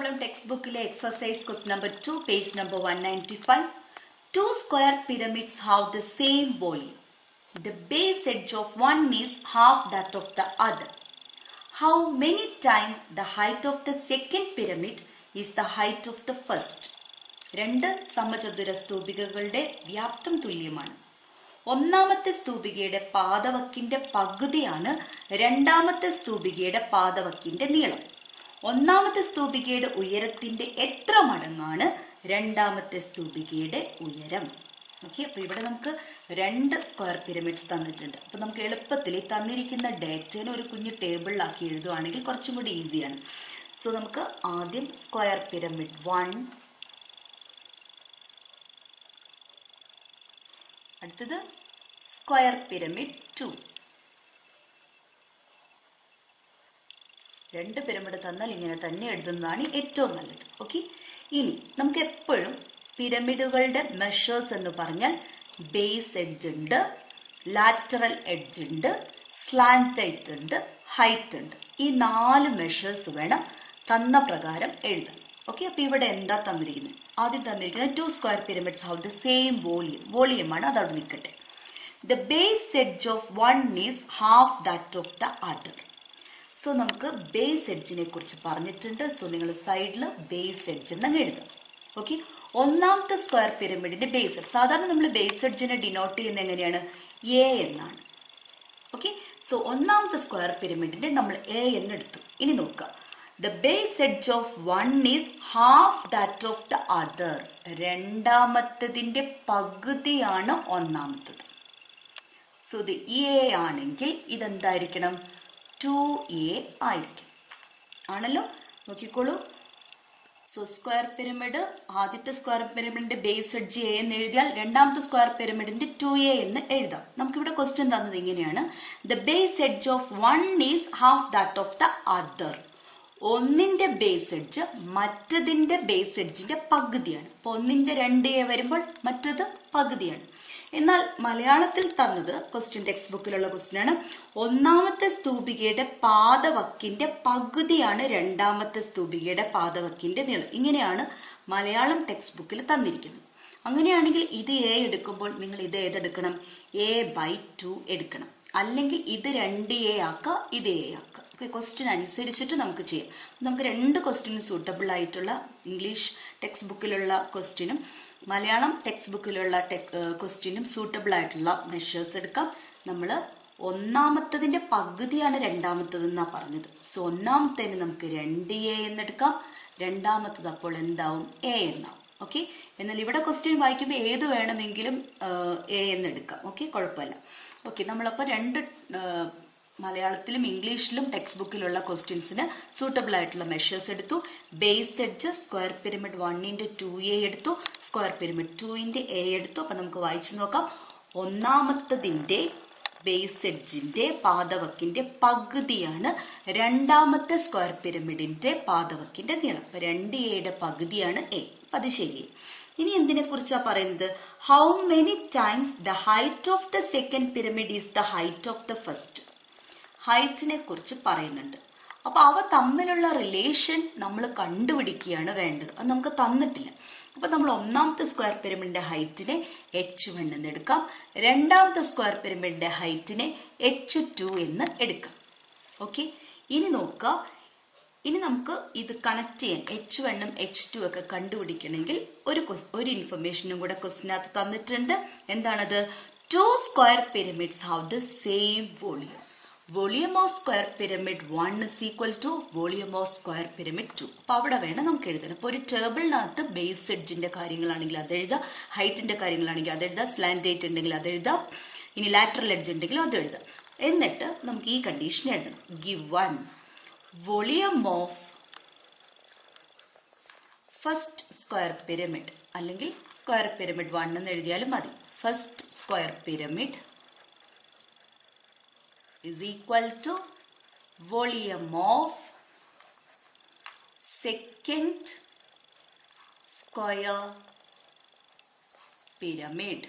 Malayalam text ബുക്കിലെ exercise question number 2 page number 195. Two square pyramids have the same volume. The base edge of one is half that of the other. How many times the height of the second pyramid is the height of the first? രണ്ട് സമചതുര സ്തൂപികകളുടെ വ്യാപ്തം തുല്യമാണ്. ഒന്നാമത്തെ സ്തൂപികയുടെ പാദവക്കിന്റെ പകുതിയാണ് രണ്ടാമത്തെ സ്തൂപികയുടെ പാദവക്കിന്റെ നീളം. ഒന്നാമത്തെ സ്തൂപികയുടെ ഉയരത്തിന്റെ എത്ര മടങ്ങാണ് രണ്ടാമത്തെ സ്തൂപികയുടെ ഉയരം? ഓക്കെ, അപ്പൊ ഇവിടെ നമുക്ക് രണ്ട് സ്ക്വയർ പിരമിഡ്സ് തന്നിട്ടുണ്ട്. അപ്പൊ നമുക്ക് എളുപ്പത്തിൽ ഈ തന്നിരിക്കുന്ന ഡേറ്റനെ ഒരു കുഞ്ഞു ടേബിളിലാക്കി എഴുതുവാണെങ്കിൽ കുറച്ചും കൂടി ഈസിയാണ്. സോ നമുക്ക് ആദ്യം സ്ക്വയർ പിരമിഡ് 1, അടുത്തത് സ്ക്വയർ പിരമിഡ് 2. രണ്ട് പിരമിഡ് തന്നാൽ ഇങ്ങനെ തന്നെ എഴുതുന്നതാണ് ഏറ്റവും നല്ലത്. ഓക്കെ, ഇനി നമുക്ക് എപ്പോഴും പിരമിഡുകളുടെ മെഷേഴ്സ് എന്ന് പറഞ്ഞാൽ ബേസ് എഡ്ജ് ഉണ്ട്, ലാറ്ററൽ എഡ്ജ് ഉണ്ട്, സ്ലാൻറ്റൈറ്റ് ഉണ്ട്, ഹൈറ്റ് ഉണ്ട്. ഈ 4 മെഷേഴ്സ് വേണം തന്ന പ്രകാരം എഴുതാൻ. ഓക്കെ, അപ്പൊ ഇവിടെ എന്താ തന്നിരിക്കുന്നത്? ആദ്യം തന്നിരിക്കുന്നത് 2 square pyramids have the same volume. വോളിയമാണ്, അതവിടെ നിൽക്കട്ടെ. The base edge of one is half that of the other. So നമുക്ക് ബേസ് എഡ്ജിനെ കുറിച്ച് പറഞ്ഞിട്ടുണ്ട്. സോ നിങ്ങൾ സൈഡിൽ ബേസ് എഡ്ജ് എന്നങ്ങ് എഴുതുക. ഓക്കെ, ഒന്നാമത്തെ സ്ക്വയർ പിരമിഡിന്റെ ബേസ് എഡ്ജ്, സാധാരണ നമ്മൾ ബേസ് എഡ്ജിനെ ഡിനോട്ട് ചെയ്യുന്നത് എങ്ങനെയാണ്? എ എന്നാണ്. ഓക്കെ, സോ ഒന്നാമത്തെ സ്ക്വയർ പിരമിഡിന്റെ നമ്മൾ എ എന്ന് എടുത്തു. ഇനി നോക്കുക, the base edge of one is half that of the other. രണ്ടാമത്തതിന്റെ പകുതിയാണ് ഒന്നാമത്തത്. സോ ഇത് എ ആണെങ്കിൽ ഇതെന്തായിരിക്കണം? 2a ആയിരിക്കും. ആണല്ലോ, നോക്കിക്കോളൂ. സോ സ്ക്വയർ പിരമിഡ്, ആദ്യത്തെ സ്ക്വയർ പിരമിഡിന്റെ ബേസ് എഡ്ജ് എ എന്ന് എഴുതിയാൽ രണ്ടാമത്തെ സ്ക്വയർ പിരമിഡിന്റെ 2a എന്ന് എഴുതാം. നമുക്കിവിടെ ക്വസ്റ്റ്യൻ തന്നത് ഇങ്ങനെയാണ്: the base edge of one is half that of the other. ഒന്നിന്റെ ബേസ് എഡ്ജ് മറ്റതിന്റെ ബേസ് എഡ്ജിന്റെ പകുതിയാണ്. അപ്പൊ ഒന്നിന്റെ 2a വരുമ്പോൾ മറ്റത് പകുതിയാണ്. എന്നാൽ മലയാളത്തിൽ തന്നത് ക്വസ്റ്റ്യൻ ടെക്സ്റ്റ് ബുക്കിലുള്ള ക്വസ്റ്റ്യൻ ആണ്. ഒന്നാമത്തെ സ്തൂപികയുടെ പാദവക്കിന്റെ പകുതിയാണ് രണ്ടാമത്തെ സ്തൂപികയുടെ പാദവക്കിന്റെ നീളം. ഇങ്ങനെയാണ് മലയാളം ടെക്സ്റ്റ് ബുക്കിൽ തന്നിരിക്കുന്നത്. അങ്ങനെയാണെങ്കിൽ ഇത് എ എടുക്കുമ്പോൾ നിങ്ങൾ ഇത് ഏതെടുക്കണം? a/2 എടുക്കണം. അല്ലെങ്കിൽ ഇത് 2a ആക്കുക, ഇത് a ആക്കുക. ക്വസ്റ്റ്യൻ അനുസരിച്ചിട്ട് നമുക്ക് ചെയ്യാം. നമുക്ക് രണ്ട് ക്വസ്റ്റ്യനും സൂട്ടബിൾ ആയിട്ടുള്ള ഇംഗ്ലീഷ് ടെക്സ്റ്റ് ബുക്കിലുള്ള ക്വസ്റ്റ്യനും മലയാളം ടെക്സ്റ്റ് ബുക്കിലുള്ള ക്വസ്റ്റ്യനും സൂട്ടബിൾ ആയിട്ടുള്ള മെഷേഴ്സ് എടുക്കാം. നമ്മൾ ഒന്നാമത്തതിന്റെ പകുതിയാണ് രണ്ടാമത്തത് എന്നാ പറഞ്ഞത്. സോ ഒന്നാമത്തേന് നമുക്ക് 2a എന്നെടുക്കാം, രണ്ടാമത്തത് അപ്പോൾ എന്താവും? a എന്നാവും. ഓക്കെ, എന്നാൽ ഇവിടെ ക്വസ്റ്റ്യൻ വായിക്കുമ്പോൾ ഏത് വേണമെങ്കിലും a എന്നെടുക്കാം. ഓക്കെ, കുഴപ്പമില്ല. ഓക്കെ, നമ്മളപ്പോൾ രണ്ട് മലയാളത്തിലും ഇംഗ്ലീഷിലും ടെക്സ്റ്റ് ബുക്കിലുള്ള ക്വസ്റ്റ്യൻസിന് സൂട്ടബിൾ ആയിട്ടുള്ള മെഷേഴ്സ് എടുത്തു. ബേസ് എഡ്ജ് സ്ക്വയർ പിരമിഡ് 1ന്റെ 2a എടുത്തു, സ്ക്വയർ പിരമിഡ് 2ന്റെ a എടുത്തു. അപ്പൊ നമുക്ക് വായിച്ചു നോക്കാം. ഒന്നാമത്തതിന്റെ ബേസ് എഡ്ജിന്റെ പാദവക്കിന്റെ പകുതിയാണ് രണ്ടാമത്തെ സ്ക്വയർ പിരമിഡിന്റെ പാദവക്കിന്റെ നീളം. അപ്പൊ 2a പകുതിയാണ് a. അപ്പൊ അത് ശരിയായി. ഇനി എന്തിനെ കുറിച്ചാ പറയുന്നത്? How many times the height of the second pyramid is the height of the first. ഹൈറ്റിനെ കുറിച്ച് പറയുന്നുണ്ട്. അപ്പൊ അവ തമ്മിലുള്ള റിലേഷൻ നമ്മൾ കണ്ടുപിടിക്കുകയാണ് വേണ്ടത്. അത് നമുക്ക് തന്നിട്ടില്ല. അപ്പൊ നമ്മൾ ഒന്നാമത്തെ സ്ക്വയർ പിരമിഡിന്റെ ഹൈറ്റിനെ h1 എന്ന് എടുക്കാം, രണ്ടാമത്തെ സ്ക്വയർ പിരമിഡിന്റെ ഹൈറ്റിനെ h2 എന്ന് എടുക്കാം. ഓക്കെ, ഇനി നോക്കുക. ഇനി നമുക്ക് ഇത് കണക്ട് ചെയ്യാൻ h1ഉം h2 ഒക്കെ കണ്ടുപിടിക്കണമെങ്കിൽ ഒരു ഇൻഫർമേഷനും കൂടെ ക്വസ്റ്റിനകത്ത് തന്നിട്ടുണ്ട്. എന്താണത്? 2 square pyramids have the same volume. Volume of square pyramid 1 is equal to volume of square pyramid 2. അപ്പൊ അവിടെ വേണം നമുക്ക് എഴുതാൻ. അപ്പൊ ഒരു ടേബിളിനകത്ത് ബേസ് എഡ്ജിന്റെ കാര്യങ്ങളാണെങ്കിൽ അതെഴുതാം, ഹൈറ്റിന്റെ കാര്യങ്ങളാണെങ്കിൽ അതെഴുതാം, സ്ലാൻറ്റേറ്റ് ഉണ്ടെങ്കിൽ അതെഴുതാം, ഇനി ലാറ്ററൽ എഡ്ജ് ഉണ്ടെങ്കിലും അത് എഴുതാം. എന്നിട്ട് നമുക്ക് ഈ കണ്ടീഷൻ എഴുതണം. Given volume of first square pyramid, അല്ലെങ്കിൽ സ്ക്വയർ പിരമിഡ് 1 എന്ന് എഴുതിയാലും മതി. First square pyramid is equal to volume of second square pyramid.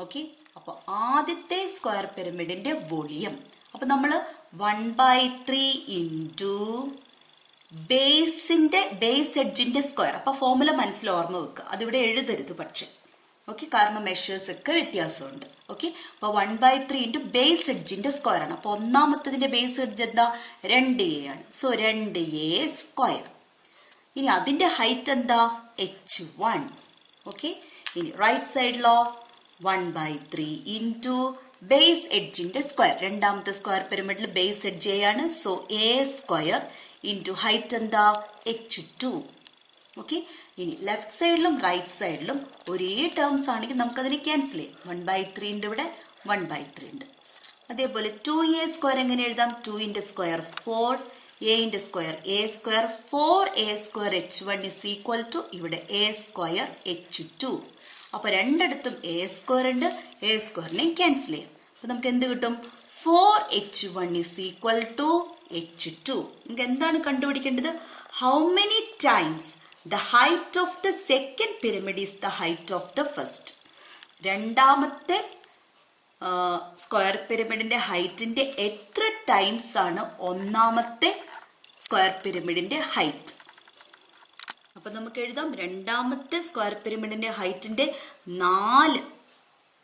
Okay, അപ്പോൾ ആദ്യത്തെ സ്ക്വയർ പിരമിഡിന്റെ വോളിയം. അപ്പൊ നമ്മൾ 1/3 ഇൻറ്റു ബേസ് എഡ്ജിന്റെ സ്ക്വയർ. അപ്പൊ ഫോർമുല മനസ്സിൽ ഓർമ്മ വെക്കുക, അതിവിടെ എഴുതരുത് പക്ഷെ. ഓക്കെ, കാരണം മെഷേഴ്സ് ഒക്കെ വ്യത്യാസമുണ്ട്. ഓക്കെ, അപ്പൊ 1/3 ഇൻറ്റു ബേസ് എഡ്ജിന്റെ സ്ക്വയർ ആണ്. അപ്പൊ ഒന്നാമത്തതിന്റെ ബേസ് എഡ്ജ് എന്താ? 2a ആണ്. So 2a square. ഇനി അതിന്റെ ഹൈറ്റ് എന്താ? h1. ഓക്കെ, ഇനി റൈറ്റ് സൈഡിലോ 1/3 ഇൻറ്റു ബേസ് എഡ്ജിന്റെ സ്ക്വയർ. രണ്ടാമത്തെ സ്ക്വയർ പിരമിഡിൽ ബേസ് എഡ്ജ് a ആണ്. So a square into height എന്താ? h2. ഓക്കെ, ഇനി ലെഫ്റ്റ് സൈഡിലും റൈറ്റ് സൈഡിലും ഒരേ ടേംസ് ആണെങ്കിൽ നമുക്കതിനെ ക്യാൻസൽ ചെയ്യാം. 1/3 ഉണ്ട്, ഇവിടെ 1/3 ഉണ്ട്. അതേപോലെ 2a സ്ക്വയർ എങ്ങനെ എഴുതാം? 2 square 4, a square a square, 4a square h1 is equal to ഇവിടെ a സ്ക്വയർ h2. അപ്പൊ രണ്ടിടത്തും a സ്ക്വയർ ഉണ്ട്, a സ്ക്വയറിനെ ക്യാൻസൽ ചെയ്യാം. അപ്പൊ നമുക്ക് എന്ത് കിട്ടും? 4h1 is equal to h2. നമുക്ക് എന്താണ് കണ്ടുപിടിക്കേണ്ടത്? How many times the height of the second pyramid is the height of the first. രണ്ടാമത്തെ സ്ക്വയർ പിരമിഡിന്റെ ഹൈറ്റിന്റെ എത്ര ടൈംസ് ആണ് ഒന്നാമത്തെ സ്ക്വയർ പിരമിഡിന്റെ ഹൈറ്റ്? അപ്പൊ നമുക്ക് എഴുതാം, രണ്ടാമത്തെ സ്ക്വയർ പിരമിഡിന്റെ ഹൈറ്റിന്റെ 4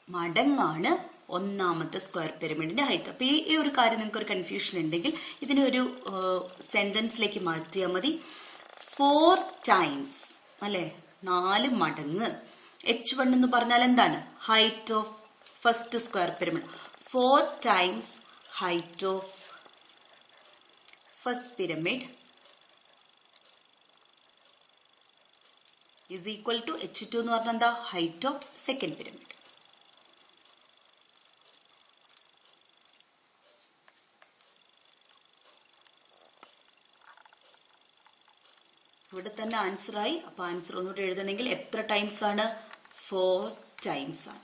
മടങ്ങാണ് ഒന്നാമത്തെ സ്ക്വയർ പിരമിഡിന്റെ ഹൈറ്റ്. അപ്പൊ ഈ ഒരു കാര്യം നിങ്ങൾക്ക് ഒരു കൺഫ്യൂഷൻ ഉണ്ടെങ്കിൽ ഇതിനെ ഒരു സെന്റൻസിലേക്ക് മാറ്റിയാൽ മതി. 4 ടൈംസ് അല്ലെ, 4 മടങ്ങ്. h1 എന്ന് പറഞ്ഞാൽ എന്താണ്? Height of first square pyramid. 4 times height of first pyramid is equal to h2 എന്ന് പറഞ്ഞാൽ എന്താ? Height of second pyramid. ഇവിടെ തന്നെ ആൻസർ ആയി. അപ്പൊ ആൻസർ ഒന്നുകൂടെ എഴുതണമെങ്കിൽ എത്ര ടൈംസ് ആണ്? 4 ടൈംസ് ആണ്.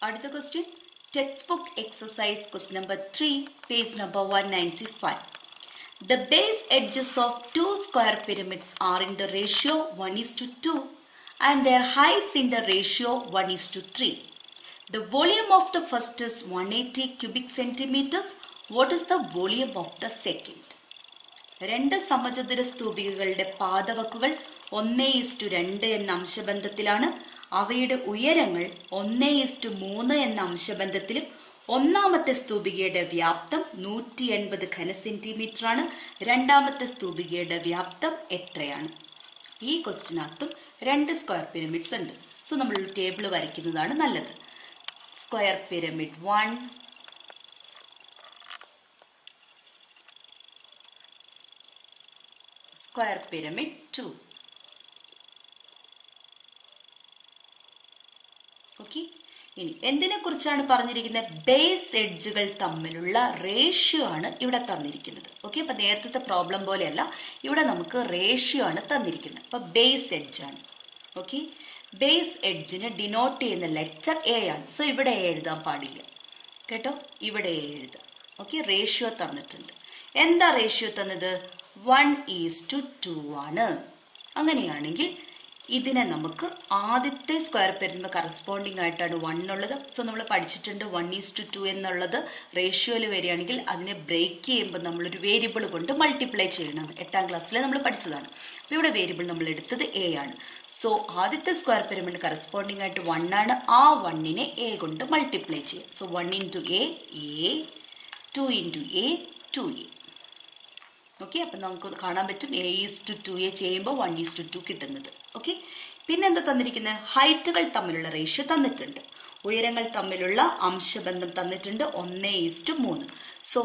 അടുത്ത question, text book exercise question number 3, page number 195. The base edges of 2 square pyramids are in the ratio 1:2 and their heights in the ratio 1:3. The volume of the first is 180 cubic centimeters. What is the volume of the second? രണ്ട് സമചതുര സ്തൂപികകളുടെ പാദവക്കുകൾ 1:2 എന്ന അംശബന്ധത്തിലാണ്. അവയുടെ ഉയരങ്ങൾ 1:3 എന്ന അംശബന്ധത്തിലും. ഒന്നാമത്തെ സ്തൂപികയുടെ വ്യാപ്തം 180 ഘനസെന്റിമീറ്റർ ആണ്. രണ്ടാമത്തെ സ്തൂപികയുടെ വ്യാപ്തം എത്രയാണ്? ഈ ക്വസ്റ്റിനകത്തും 2 സ്ക്വയർ പിരമിഡ്സ് ഉണ്ട്. സോ നമ്മൾ ഒരു ടേബിൾ വരയ്ക്കുന്നതാണ് നല്ലത്. Square pyramid 1, square pyramid 2. Okay, ഇനി എന്തിനെ കുറിച്ചാണ് പറഞ്ഞിരിക്കുന്നത്? ബേസ് എഡ്ജുകൾ തമ്മിലുള്ള റേഷ്യോ ആണ് ഇവിടെ തന്നിരിക്കുന്നത്. ഓക്കെ, അപ്പൊ നേരത്തെ പ്രോബ്ലം പോലെയല്ല, ഇവിടെ നമുക്ക് റേഷ്യോ ആണ് തന്നിരിക്കുന്നത്. അപ്പൊ ബേസ് എഡ്ജ് ആണ്. ഓക്കെ, ബേസ് എഡ്ജിന് ഡിനോട്ട് ചെയ്യുന്ന ലെറ്റർ എ ആണ്. സോ ഇവിടെ എ എഴുതാൻ പാടില്ല കേട്ടോ, ഇവിടെ എ എഴുതാം. ഓക്കെ, റേഷ്യോ തന്നിട്ടുണ്ട്. എന്താ റേഷ്യോ തന്നത്? 1:2 ആണ്. അങ്ങനെയാണെങ്കിൽ ഇതിനെ നമുക്ക് ആദ്യത്തെ സ്ക്വയർ പിരമിഡിന് കറസ്പോണ്ടിങ് ആയിട്ടാണ് 1 ഉള്ളത്. സോ നമ്മൾ പഠിച്ചിട്ടുണ്ട് 1:2 എന്നുള്ളത് റേഷ്യോയിൽ വരികയാണെങ്കിൽ അതിനെ ബ്രേക്ക് ചെയ്യുമ്പോൾ നമ്മളൊരു വേരിയബിൾ കൊണ്ട് മൾട്ടിപ്ലൈ ചെയ്യണം. 8ാം ക്ലാസ്സിൽ നമ്മൾ പഠിച്ചതാണ്. അപ്പൊ ഇവിടെ വേരിയബിൾ നമ്മൾ എടുത്തത് എ ആണ്. സോ ആദ്യത്തെ സ്ക്വയർ പിരമിഡിന് കറസ്പോണ്ടിങ് ആയിട്ട് 1 ആണ്. ആ 1നെ എ കൊണ്ട് മൾട്ടിപ്ലൈ ചെയ്യാം. So 1 into a, 2 into a, 2a. Okay, അപ്പൊ നമുക്ക് കാണാൻ പറ്റും a:2a ചെയ്യുമ്പോൾ 1:2 കിട്ടുന്നത്. ഓക്കെ, പിന്നെന്താ തന്നിരിക്കുന്നത്? ഹൈറ്റുകൾ തമ്മിലുള്ള റേഷ്യോ തന്നിട്ടുണ്ട്. ഉയരങ്ങൾ തമ്മിലുള്ള അംശബന്ധം തന്നിട്ടുണ്ട് 1:3. സോ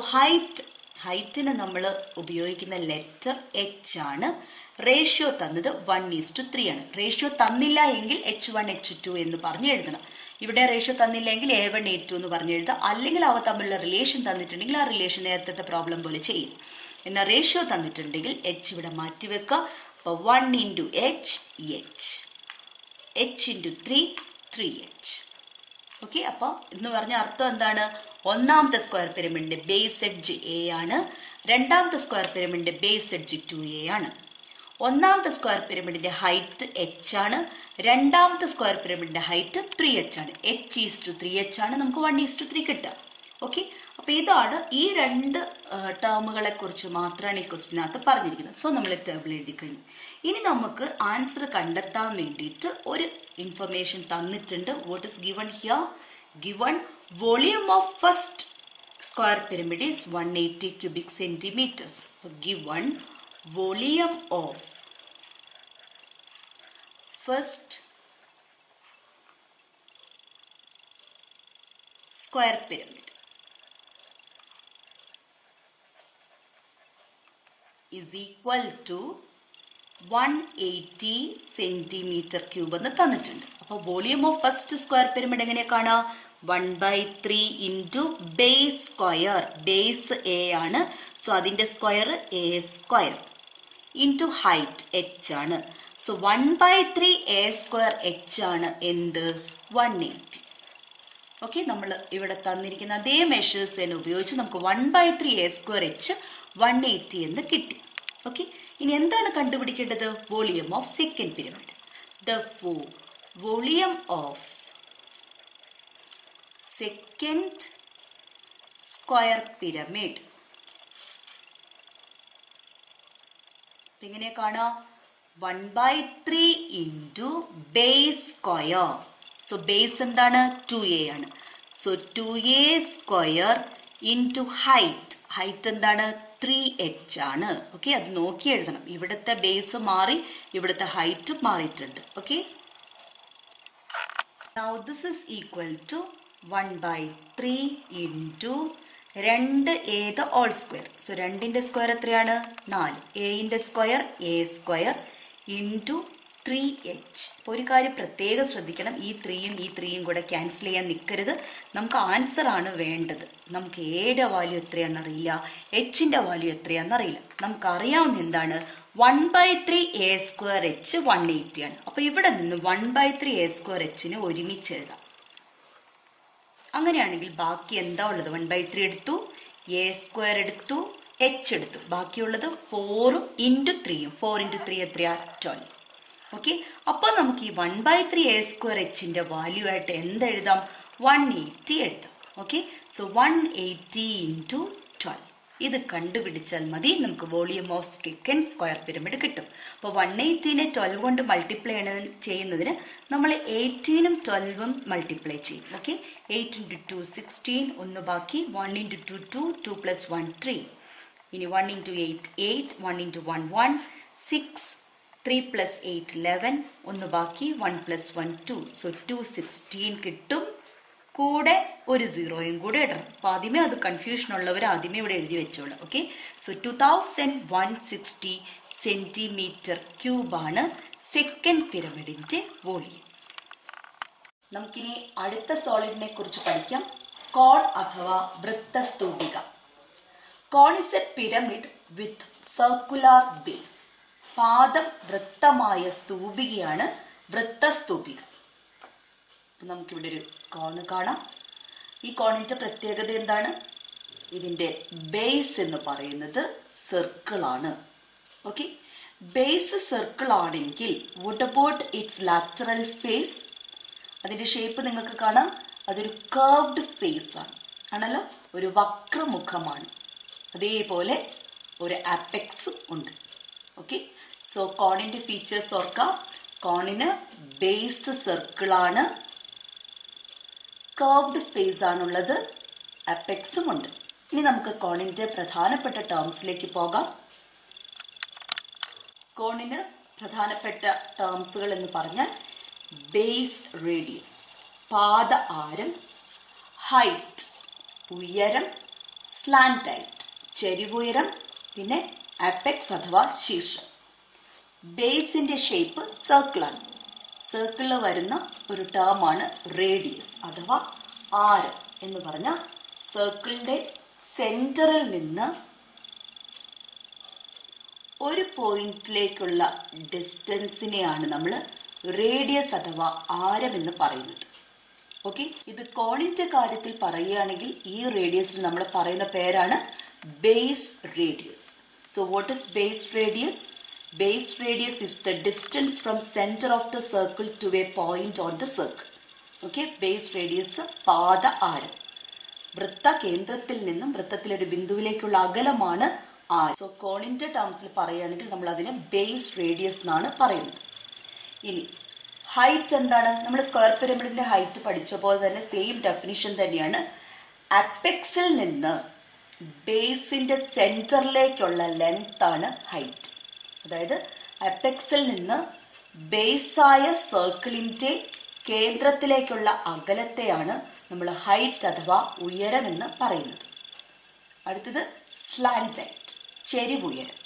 ഹൈറ്റിന് നമ്മൾ ഉപയോഗിക്കുന്ന ലെറ്റർ h ആണ്. റേഷ്യോ തന്നത് 1:3 ആണ്. റേഷ്യോ തന്നില്ല എങ്കിൽ h1 h2 എന്ന് പറഞ്ഞ് എഴുതണം. ഇവിടെ റേഷ്യോ തന്നില്ലെങ്കിൽ a1 a2 എന്ന് പറഞ്ഞ് എഴുതാം. അല്ലെങ്കിൽ അവ തമ്മിലുള്ള റിലേഷൻ തന്നിട്ടുണ്ടെങ്കിൽ ആ റിലേഷൻ നേരത്തെ പ്രോബ്ലം പോലെ ചെയ്യും. എന്നാൽ റേഷ്യോ തന്നിട്ടുണ്ടെങ്കിൽ h ഇവിടെ മാറ്റിവെക്കുക. അപ്പൊ 1 into h, h into 3, 3h. Okay, അപ്പൊ എന്ന് പറഞ്ഞ അർത്ഥം എന്താണ്? ഒന്നാമത്തെ സ്ക്വയർ പിരമിഡിന്റെ ബേസ് എഡ്ജ് a ആണ്. രണ്ടാമത്തെ സ്ക്വയർ പിരമിഡിന്റെ ബേസ് എഡ്ജ് 2a ആണ്. ഒന്നാമത്തെ സ്ക്വയർ പിരമിഡിന്റെ ഹൈറ്റ് h ആണ്. രണ്ടാമത്തെ സ്ക്വയർ പിരമിഡിന്റെ ഹൈറ്റ് 3h ആണ്. h:3h ആണ്. നമുക്ക് 1:3 കിട്ടുക. ഓക്കെ, അപ്പൊ ഇതാണ് ഈ രണ്ട് ടേമുകളെ കുറിച്ച് മാത്രമാണ് ഈ ക്വസ്റ്റിനകത്ത് പറഞ്ഞിരിക്കുന്നത്. സോ നമ്മൾ ടേബിൾ എഴുതി കഴിഞ്ഞു. ഇനി നമുക്ക് ആൻസർ കണ്ടെത്താൻ വേണ്ടിയിട്ട് ഒരു ഇൻഫർമേഷൻ തന്നിട്ടുണ്ട്. What is given here? Given volume of first square pyramid is 180 cubic centimeters. Given volume of first square pyramid is equal to 180 centimeter cube എന്ന് തന്നിട്ടുണ്ട്. അപ്പോൾ volume of first square pyramid എങ്ങനെ കാണാം? 1/3 into base square. Base A ആണ്, so അതിന്റെ square A square into height H ആണ്. So 1/3 A square H ആണ് എന്ത്? 180. ഓക്കെ, നമ്മൾ ഇവിടെ തന്നിരിക്കുന്ന അതേ മെഷേഴ്സ് തന്നെ ഉപയോഗിച്ച് നമുക്ക് 1/3 എ സ്ക്വയർ എച്ച് 180 എന്ന് കിട്ടി. ഓക്കെ, ഇനി എന്താണ് കണ്ടുപിടിക്കേണ്ടത്? Volume of second pyramid. Therefore, volume of second square pyramid എങ്ങനെ കാണാം? 1/3 into base square. So base എന്താണ്? 2a ആണ്. So 2a square into height. Height എന്താണ്? 3h ആണ്. ഓക്കെ, അത് നോക്കി എഴുതണം. ഇവിടുത്തെ ബേസ് മാറി, ഇവിടുത്തെ ഹൈറ്റ് മാറിയിട്ടുണ്ട്. Okay, now this is equal to 1/3 into 2a the all square. So 2ന്റെ സ്ക്വയർ എത്രയാണ്? 4. എന്റെ square a square into 3h. ഒരു കാര്യം പ്രത്യേകം ശ്രദ്ധിക്കണം, ഈ 3യും കൂടെ ക്യാൻസൽ ചെയ്യാൻ നിൽക്കരുത്. നമുക്ക് ആൻസർ ആണ് വേണ്ടത്. നമുക്ക് എയുടെ വാല്യൂ എത്രയാണെന്നറിയില്ല, എച്ചിന്റെ വാല്യൂ എത്രയാണെന്നറിയില്ല. നമുക്ക് അറിയാവുന്ന എന്താണ്? 1/3 എ സ്ക്വയർ എച്ച് 180 ആണ്. അപ്പൊ ഇവിടെ നിന്ന് 1/3 എ സ്ക്വയർ എച്ചിന് ഒരുമിച്ച് എഴുതാം. അങ്ങനെയാണെങ്കിൽ ബാക്കി എന്താ ഉള്ളത്? 1/3 എടുത്തു, എ സ്ക്വയർ എടുത്തു, എച്ച് എടുത്തു. ബാക്കിയുള്ളത് 4 ഇൻറ്റു 3യും. 4 ഇൻറ്റു 3 എത്രയാ? 12. ഓക്കെ, അപ്പൊ നമുക്ക് ഈ 1/3 എ സ്ക്വയർ എച്ചിന്റെ വാല്യൂ ആയിട്ട് എന്തെഴുതാം? 180 എഴുതാം. ഓക്കെ, സോ 180 ഇൻറ്റു 12 ഇത് കണ്ടുപിടിച്ചാൽ മതി, നമുക്ക് volume of second square pyramid കിട്ടും. അപ്പോൾ 180നെ 12 കൊണ്ട് മൾട്ടിപ്ലൈ ചെയ്യുന്നതിന് നമ്മൾ 18ഉം 12ഉം മൾട്ടിപ്ലൈ ചെയ്യും. ഓക്കെ, 8 ഇൻറ്റു 2 16, ഒന്ന് ബാക്കി. 1 ഇൻറ്റു 2 2, 2 പ്ലസ് 1 3. ഇനി 1 ഇൻറ്റു 8 8, 1 ഇൻറ്റു 1 1, 6, 3 പ്ലസ് 8 11, ഒന്ന് ബാക്കി. 1 പ്ലസ് 1 2, സോ 216 കിട്ടും. കൂടെ ഒരു സീറോയും കൂടെ ഇടണം. അപ്പൊ ആദ്യമേ അത് കൺഫ്യൂഷൻ ഉള്ളവർ ആദ്യമേ ഇവിടെ എഴുതി വെച്ചോളൂ. ഓക്കെ, സോ 2160 സെന്റിമീറ്റർ ക്യൂബാണ് സെക്കൻഡ് പിരമിഡിന്റെ വോളിയം. നമുക്കിനി അടുത്ത സോളിഡിനെ കുറിച്ച് പഠിക്കാം. കോൺ അഥവാ വൃത്തസ്തൂപിക. Cone is a pyramid with circular base. പാദം വൃത്തമായ സ്തൂപികയാണ് വൃത്തസ്തൂപിക. നമുക്കിവിടെ ഒരു കോണ് കാണാം. ഈ കോണിന്റെ പ്രത്യേകത എന്താണ്? ഇതിന്റെ ബേസ് എന്ന് പറയുന്നത് സർക്കിൾ ആണ്. ഓക്കെ, ബേസ് സർക്കിൾ ആണെങ്കിൽ what about its lateral face? അതിന്റെ ഷേപ്പ് നിങ്ങൾക്ക് കാണാം, അതൊരു കർവ്ഡ് ഫേസ് ആണ്, ആണല്ലോ, ഒരു വക്രമുഖമാണ്. അതേപോലെ ഒരു അപെക്സും ഉണ്ട്. ഓക്കെ, സോ കോണിന്റെ ഫീച്ചേഴ്സ് ഓർക്കാം. കോണിന് ബേസ് സർക്കിൾ ആണ്, കർവ്ഡ് ഫേസ് ആണുള്ളത്, അപെക്സും ഉണ്ട്. ഇനി നമുക്ക് കോണിന്റെ പ്രധാനപ്പെട്ട ടേംസിലേക്ക് പോകാം. കോണിന് പ്രധാനപ്പെട്ട ടേംസുകൾ എന്ന് പറഞ്ഞാൽ ബേസ് റേഡിയസ് പാദ ആരം, ഹൈറ്റ് ഉയരം, സ്ലാന്റ് ഹൈറ്റ് ചെരിവുയരം, പിന്നെ അപെക്സ് അഥവാ ശീർഷം. ബേസിന്റെ ഷേപ്പ് സർക്കിളാണ്. സർക്കിളിൽ വരുന്ന ഒരു ടേമാണ് റേഡിയസ് അഥവാ ആരം എന്ന് പറഞ്ഞാൽ സർക്കിളിന്റെ സെന്ററിൽ നിന്ന് ഒരു പോയിന്റിലേക്കുള്ള ഡിസ്റ്റൻസിനെയാണ് നമ്മൾ റേഡിയസ് അഥവാ ആരം എന്ന് പറയുന്നത്. ഓക്കെ, ഇത് കോണിന്റെ കാര്യത്തിൽ പറയുകയാണെങ്കിൽ ഈ റേഡിയസിന് നമ്മൾ പറയുന്ന പേരാണ് base radius. So what is base radius? Base radius is the distance from center of the circle to a point on the circle. Okay, base radius പാദ ആരം. വൃത്ത കേന്ദ്രത്തിൽ നിന്നും വൃത്തത്തിലെ ഒരു ബിന്ദുവിലേക്കുള്ള അകലമാണ് ആർ. സോ കോണിന്റെ ടേംസിൽ പറയുകയാണെങ്കിൽ നമ്മൾ അതിനെ ബേസ് റേഡിയസ് എന്നാണ് പറയുന്നത്. ഇനി ഹൈറ്റ് എന്താണ്? നമ്മൾ സ്ക്വയർ പിരമിഡിന്റെ ഹൈറ്റ് പഠിച്ച പോലെ തന്നെ സെയിം ഡെഫിനിഷൻ തന്നെയാണ്. അപ്പെക്സിൽ നിന്ന് ബേസിന്റെ സെന്ററിലേക്കുള്ള ലെങ്ത് ആണ് ഹൈറ്റ്. അതായത് അപ്പെക്സിൽ നിന്ന് ബേസായ സർക്കിളിന്റെ കേന്ദ്രത്തിലേക്കുള്ള അകലത്തെയാണ് നമ്മൾ ഹൈറ്റ് അഥവാ ഉയരം എന്ന് പറയുന്നത്. അടുത്തത് സ്ലാന്റ് ഹൈറ്റ്, ചെരിവുയരം.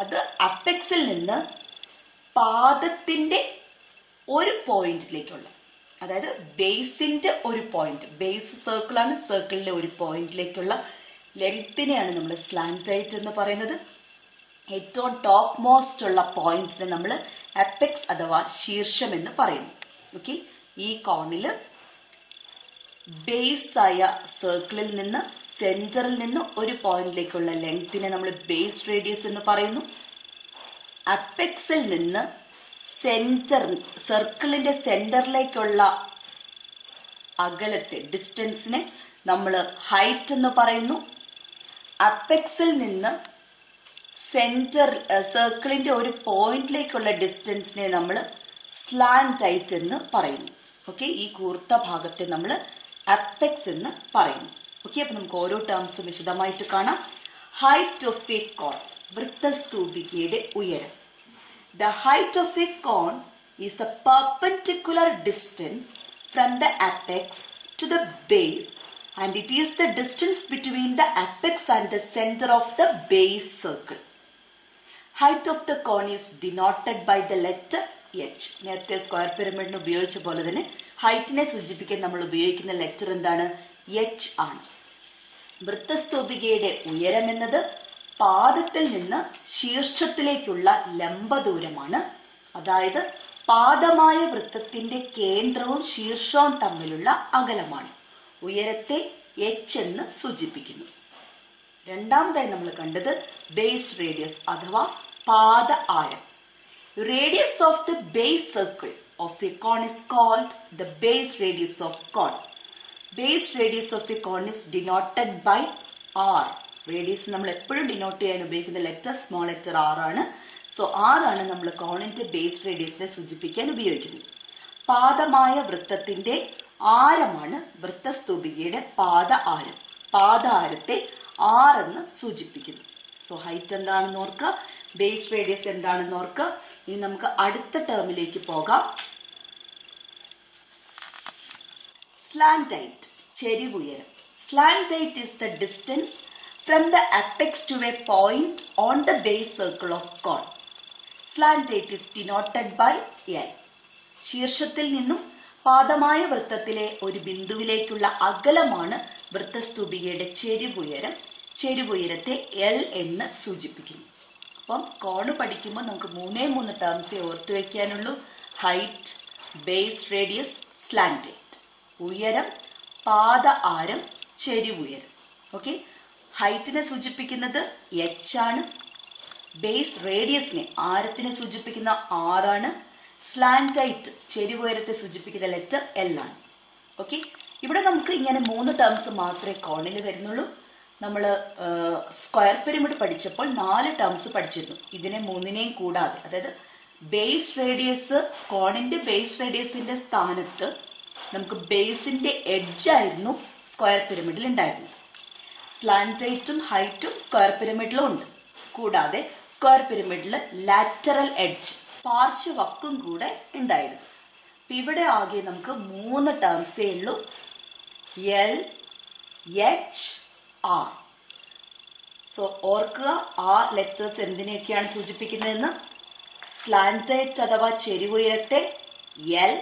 അത് അപ്പെക്സിൽ നിന്ന് പാദത്തിന്റെ ഒരു പോയിന്റിലേക്കുള്ള, അതായത് ബേസിന്റെ ഒരു പോയിന്റ്, ബേസ് സർക്കിളാണ്, സർക്കിളിലെ ഒരു പോയിന്റിലേക്കുള്ള ലെങ്തിനെയാണ് നമ്മൾ സ്ലാന്റ് ഹൈറ്റ് എന്ന് പറയുന്നത്. ഏറ്റവും ടോപ്പ് മോസ്റ്റ് ഉള്ള പോയിന്റിനെ നമ്മൾ അപ്പെക്സ് അഥവാ ശീർഷം എന്ന് പറയുന്നു. ഓക്കെ, ഈ കോണില് ബേസ് ആയ സർക്കിളിൽ നിന്ന് സെന്ററിൽ നിന്ന് ഒരു പോയിന്റിലേക്കുള്ള ലെങ്തിനെ നമ്മൾ ബേസ് റേഡിയസ് എന്ന് പറയുന്നു. അപ്പെക്സിൽ നിന്ന് സർക്കിളിന്റെ സെന്ററിലേക്കുള്ള അകലത്തെ, ഡിസ്റ്റൻസിനെ നമ്മൾ ഹൈറ്റ് എന്ന് പറയുന്നു. അപ്പെക്സിൽ നിന്ന് സർക്കിളിന്റെ ഒരു പോയിന്റിലേക്കുള്ള ഡിസ്റ്റൻസിനെ നമ്മൾ സ്ലാന്റ് ഹൈറ്റ് എന്ന് പറയുന്നു. ഓക്കെ, ഈ കൂർത്ത ഭാഗത്തെ നമ്മൾ അപ്പെക്സ് എന്ന് പറയുന്നു. ഓക്കെ, അപ്പൊ നമുക്ക് ഓരോ ടേംസും വിശദമായിട്ട് കാണാം. ഹൈറ്റ് ഓഫ് എ കോൺ, വൃത്തസ്തൂപികയുടെ ഉയരം. The height of a cone is the perpendicular distance from the apex to the base, and it is the distance between the apex and the center of the base circle. Height of the cone is denoted by the letter H. നേരത്തെ square പിരമിഡിന് ഉപയോഗിച്ച പോലെ തന്നെ ഹൈറ്റിനെ സൂചിപ്പിക്കാൻ നമ്മൾ ഉപയോഗിക്കുന്ന letter എന്താണ്? H ആണ്. വൃത്തസ്തൂപികയുടെ ഉയരം എന്നത് പാദത്തിൽ നിന്ന് ശീർഷത്തിലേക്കുള്ള ലംബ ദൂരമാണ്. അതായത് പാദമായ വൃത്തത്തിന്റെ കേന്ദ്രവും ശീർഷവും തമ്മിലുള്ള അകലമാണ്. ഉയരത്തെ H എന്ന് സൂചിപ്പിക്കുന്നു. രണ്ടാമതായി നമ്മൾ കണ്ടത് ബേസ് റേഡിയസ് അഥവാ പാദ ആരം. Radius of the base circle of a cone is called the base radius of cone. Base radius of a cone is denoted by R. Radius നമ്മൾ എപ്പോഴും ഡിനോട്ട് ചെയ്യാൻ ഉപയോഗിക്കുന്ന ലെറ്റർ സ്മോൾ ലെറ്റർ ആർ ആണ്. So R ആണ് നമ്മൾ കോണിന്റെ base റേഡിയസിനെ സൂചിപ്പിക്കാൻ ഉപയോഗിക്കുന്നത്. പാദമായ വൃത്തത്തിന്റെ ആരമാണ് വൃത്തസ്തൂപികയുടെ പാദ ആരം. പാദ ആരത്തെ ആർ എന്ന് സൂചിപ്പിക്കുന്നു. സോ ഹൈറ്റ് എന്താണെന്ന് ഓർക്കുക, ബേസ് റേഡിയസ് എന്താണെന്ന് ഓർക്കുക. ഇനി നമുക്ക് അടുത്ത ടേമിലേക്ക് പോകാം. സ്ലാന്റ് ഹൈറ്റ്, ചെരിവുയരം. Slant height is the distance from the apex to a point on the base circle of cone. Slant height is denoted by L. ശീർഷത്തിൽ നിന്നും പാദമായ വൃത്തത്തിലെ ഒരു ബിന്ദുവിലേക്കുള്ള അകലമാണ് വൃത്തസ്തൂപികയുടെ ചെരിവുയരം. ചെരിവുയരത്തെ L എന്ന് സൂചിപ്പിക്കുന്നു. അപ്പം കോണ് പഠിക്കുമ്പോൾ നമുക്ക് 3 ടേംസേ ഓർത്തു വെക്കാനുള്ളൂ. Height, base radius, slant height. ഉയരം, പാദ ആരം, ചെരിവുയരം. ഓക്കെ, ഹൈറ്റിനെ സൂചിപ്പിക്കുന്നത് H ആണ്. ബേസ് റേഡിയസിനെ, ആരത്തിനെ സൂചിപ്പിക്കുന്ന R ആണ്. സ്ലാന്റ് ഹൈറ്റ്, ചെരിവുയരത്തെ സൂചിപ്പിക്കുന്ന ലെറ്റർ L ആണ്. ഓക്കെ, ഇവിടെ നമുക്ക് ഇങ്ങനെ 3 ടേംസ് മാത്രമേ കോണിൽ വരുന്നുള്ളൂ. നമ്മൾ സ്ക്വയർ പിരമിഡ് പഠിച്ചപ്പോൾ 4 ടേംസ് പഠിച്ചിരുന്നു. ഇതിനെ 3നെയും കൂടാതെ, അതായത് ബേസ് റേഡിയസ്, കോണിന്റെ ബേസ് റേഡിയസിന്റെ സ്ഥാനത്ത് നമുക്ക് ബേസിന്റെ എഡ്ജ് ആയിരുന്നു സ്ക്വയർ പിരമിഡിൽ ഉണ്ടായിരുന്നത്. സ്ലാന്റ് ഹൈറ്റും ഹൈറ്റും സ്ക്വയർ പിരമിഡിലും ഉണ്ട്. കൂടാതെ സ്ക്വയർ പിരമിഡിൽ ലാറ്ററൽ എഡ്ജ്, പാർശ്വവക്കും കൂടെ ഉണ്ടായിരുന്നു. ഇവിടെ ആകെ നമുക്ക് 3 ടേംസേ ഉള്ളൂ. L, H, R. സോ ഓർക്കുക, ആ ലെറ്റേഴ്സ് എന്തിനെയൊക്കെയാണ് സൂചിപ്പിക്കുന്നതെന്ന്. സ്ലാന്റ് ഹൈറ്റ് അഥവാ ചെരിവുയരത്തെ L,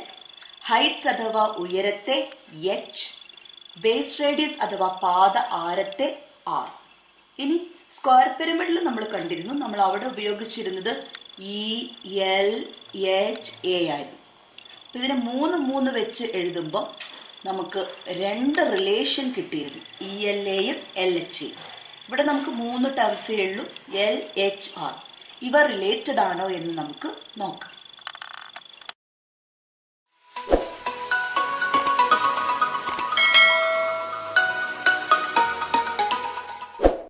ഹൈറ്റ് അഥവാ ഉയരത്തെ H, ബേസ് റേഡിയസ് അഥവാ പാദ ആരത്തെ R. ഇനി സ്ക്വയർ പിരമിഡിൽ നമ്മൾ കണ്ടിരുന്നു, നമ്മൾ അവിടെ ഉപയോഗിച്ചിരുന്നത് E, L, H, A ആയിരുന്നു. അപ്പൊ ഇതിനെ 3 വെച്ച് എഴുതുമ്പോൾ നമുക്ക് 2 റിലേഷൻ കിട്ടിയിരുന്നു, ELAയും LHAയും. ഇവിടെ നമുക്ക് 3 ടേംസേ ഉള്ളൂ, L, H, R. ഇവ റിലേറ്റഡ് ആണോ എന്ന് നമുക്ക് നോക്കാം.